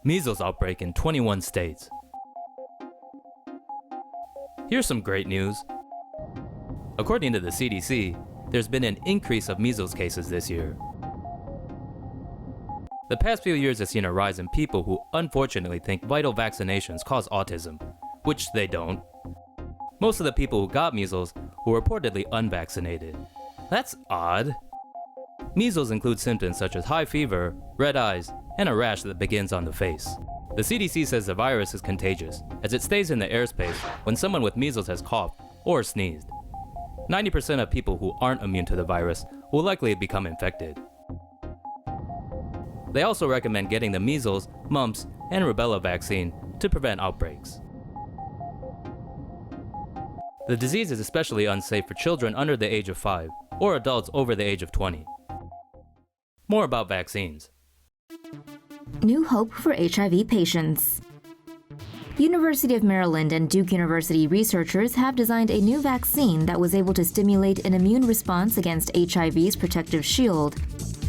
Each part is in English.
Measles outbreak in 21 states. Here's some great news. According to the CDC, there's been an increase of measles cases this year. The past few years have seen a rise in people who unfortunately think vital vaccinations cause autism, which they don't. Most of the people who got measles were reportedly unvaccinated. That's odd. Measles includes symptoms such as high fever, red eyes, and a rash that begins on the face. The CDC says the virus is contagious, as it stays in the airspace when someone with measles has coughed or sneezed. 90% of people who aren't immune to the virus will likely become infected. They also recommend getting the measles, mumps, and rubella vaccine to prevent outbreaks. The disease is especially unsafe for children under the age of 5 or adults over the age of 20. More about vaccines. New hope for HIV patients. University of Maryland and Duke University researchers have designed a new vaccine that was able to stimulate an immune response against HIV's protective shield.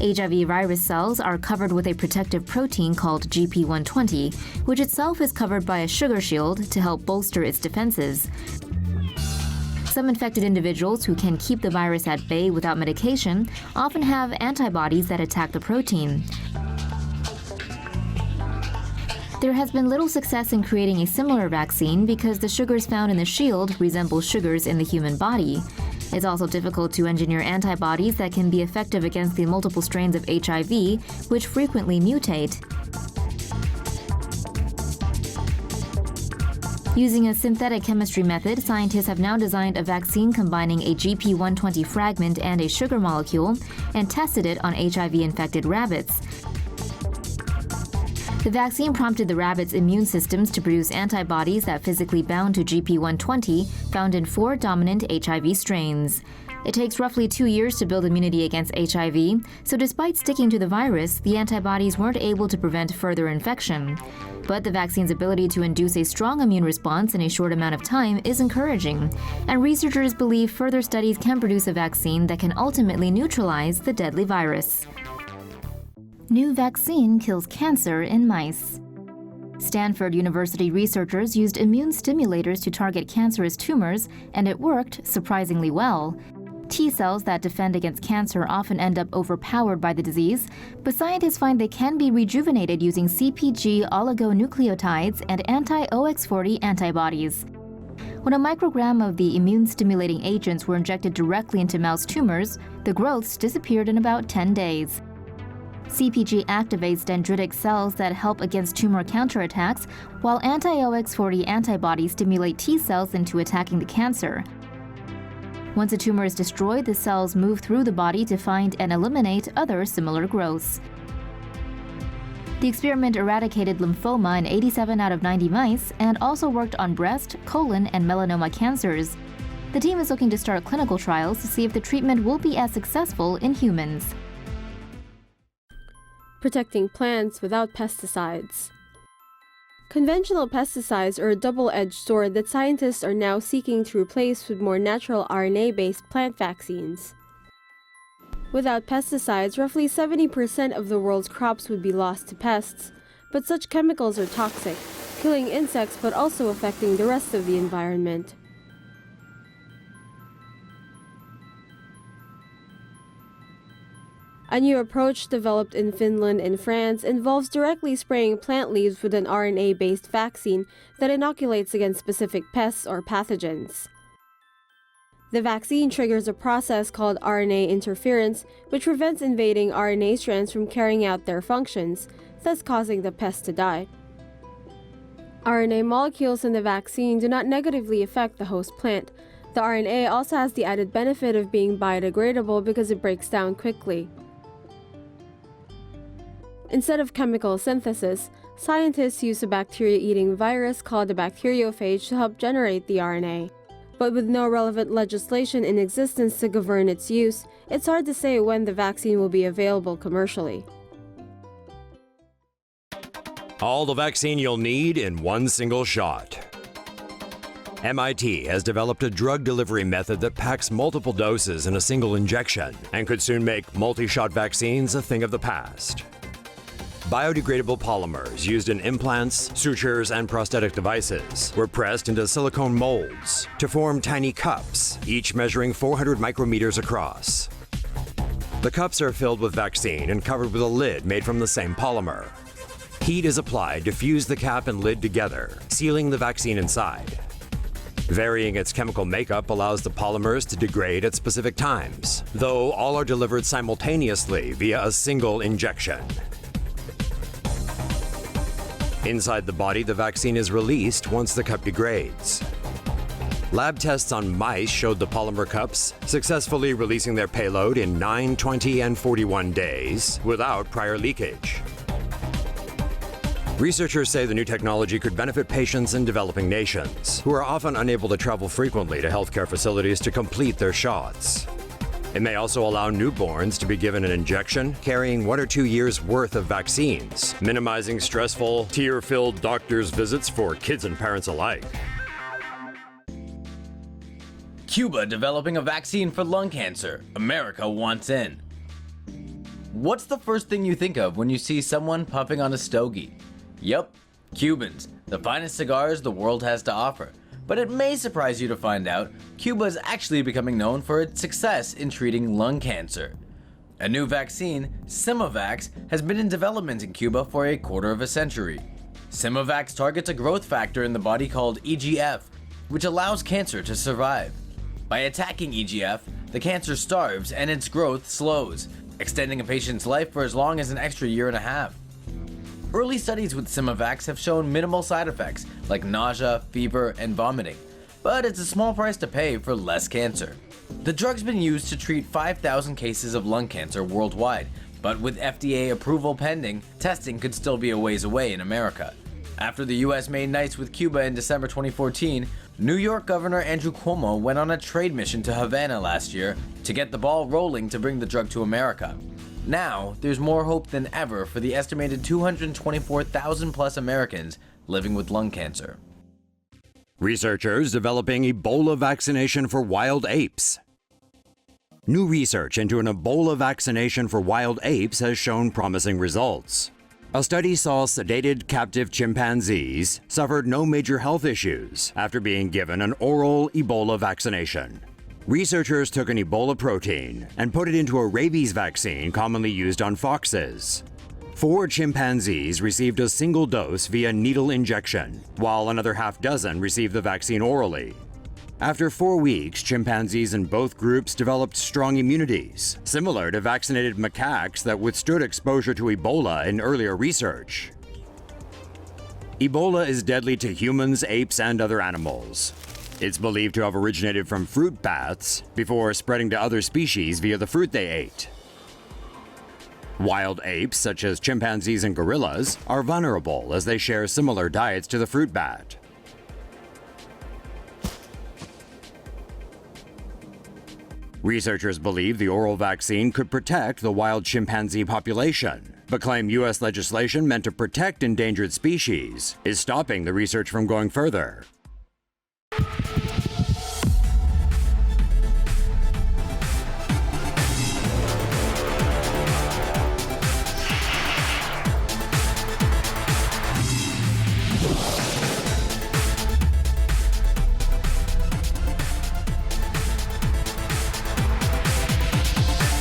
HIV virus cells are covered with a protective protein called GP120, which itself is covered by a sugar shield to help bolster its defenses. Some infected individuals who can keep the virus at bay without medication often have antibodies that attack the protein. There has been little success in creating a similar vaccine because the sugars found in the shield resemble sugars in the human body. It's also difficult to engineer antibodies that can be effective against the multiple strains of HIV, which frequently mutate. Using a synthetic chemistry method, scientists have now designed a vaccine combining a GP120 fragment and a sugar molecule and tested it on HIV-infected rabbits. The vaccine prompted the rabbits' immune systems to produce antibodies that physically bound to GP120, found in 4 dominant HIV strains. It takes roughly 2 years to build immunity against HIV, so despite sticking to the virus, the antibodies weren't able to prevent further infection. But the vaccine's ability to induce a strong immune response in a short amount of time is encouraging, and researchers believe further studies can produce a vaccine that can ultimately neutralize the deadly virus. New vaccine kills cancer in mice. Stanford University researchers used immune stimulators to target cancerous tumors, and it worked surprisingly well. T cells that defend against cancer often end up overpowered by the disease, but scientists find they can be rejuvenated using CpG oligonucleotides and anti-OX40 antibodies. When a microgram of the immune-stimulating agents were injected directly into mouse tumors, the growths disappeared in about 10 days. CpG activates dendritic cells that help against tumor counterattacks, while anti-OX40 antibodies stimulate T cells into attacking the cancer. Once a tumor is destroyed, the cells move through the body to find and eliminate other similar growths. The experiment eradicated lymphoma in 87 out of 90 mice and also worked on breast, colon, and melanoma cancers. The team is looking to start clinical trials to see if the treatment will be as successful in humans. Protecting plants without pesticides. Conventional pesticides are a double-edged sword that scientists are now seeking to replace with more natural RNA-based plant vaccines. Without pesticides, roughly 70% of the world's crops would be lost to pests, but such chemicals are toxic, killing insects but also affecting the rest of the environment. A new approach developed in Finland and France involves directly spraying plant leaves with an RNA-based vaccine that inoculates against specific pests or pathogens. The vaccine triggers a process called RNA interference, which prevents invading RNA strands from carrying out their functions, thus causing the pest to die. RNA molecules in the vaccine do not negatively affect the host plant. The RNA also has the added benefit of being biodegradable because it breaks down quickly. Instead of chemical synthesis, scientists use a bacteria-eating virus called a bacteriophage to help generate the RNA. But with no relevant legislation in existence to govern its use, it's hard to say when the vaccine will be available commercially. All the vaccine you'll need in one single shot. MIT has developed a drug delivery method that packs multiple doses in a single injection and could soon make multi-shot vaccines a thing of the past. Biodegradable polymers used in implants, sutures, and prosthetic devices were pressed into silicone molds to form tiny cups, each measuring 400 micrometers across. The cups are filled with vaccine and covered with a lid made from the same polymer. Heat is applied to fuse the cap and lid together, sealing the vaccine inside. Varying its chemical makeup allows the polymers to degrade at specific times, though all are delivered simultaneously via a single injection. Inside the body, the vaccine is released once the cup degrades. Lab tests on mice showed the polymer cups successfully releasing their payload in 9, 20, and 41 days without prior leakage. Researchers say the new technology could benefit patients in developing nations, who are often unable to travel frequently to healthcare facilities to complete their shots. It may also allow newborns to be given an injection carrying 1 or 2 years' worth of vaccines, minimizing stressful, tear-filled doctor's visits for kids and parents alike. Cuba developing a vaccine for lung cancer. America wants in. What's the first thing you think of when you see someone puffing on a stogie? Yup, Cubans, the finest cigars the world has to offer. But it may surprise you to find out Cuba is actually becoming known for its success in treating lung cancer. A new vaccine, Simovax, has been in development in Cuba for a quarter of a century. Simovax targets a growth factor in the body called EGF, which allows cancer to survive. By attacking EGF, the cancer starves and its growth slows, extending a patient's life for as long as an extra year and a half. Early studies with Simovax have shown minimal side effects like nausea, fever, and vomiting, but it's a small price to pay for less cancer. The drug's been used to treat 5,000 cases of lung cancer worldwide, but with FDA approval pending, testing could still be a ways away in America. After the US made nice with Cuba in December 2014, New York Governor Andrew Cuomo went on a trade mission to Havana last year to get the ball rolling to bring the drug to America. Now, there's more hope than ever for the estimated 224,000 plus Americans living with lung cancer. Researchers developing Ebola vaccination for wild apes. New research into an Ebola vaccination for wild apes has shown promising results. A study saw sedated captive chimpanzees suffered no major health issues after being given an oral Ebola vaccination. Researchers took an Ebola protein and put it into a rabies vaccine commonly used on foxes. 4 chimpanzees received a single dose via needle injection, while another half dozen received the vaccine orally. After 4 weeks, chimpanzees in both groups developed strong immunities, similar to vaccinated macaques that withstood exposure to Ebola in earlier research. Ebola is deadly to humans, apes, and other animals. It's believed to have originated from fruit bats before spreading to other species via the fruit they ate. Wild apes, such as chimpanzees and gorillas, are vulnerable as they share similar diets to the fruit bat. Researchers believe the oral vaccine could protect the wild chimpanzee population, but claim U.S. legislation meant to protect endangered species is stopping the research from going further.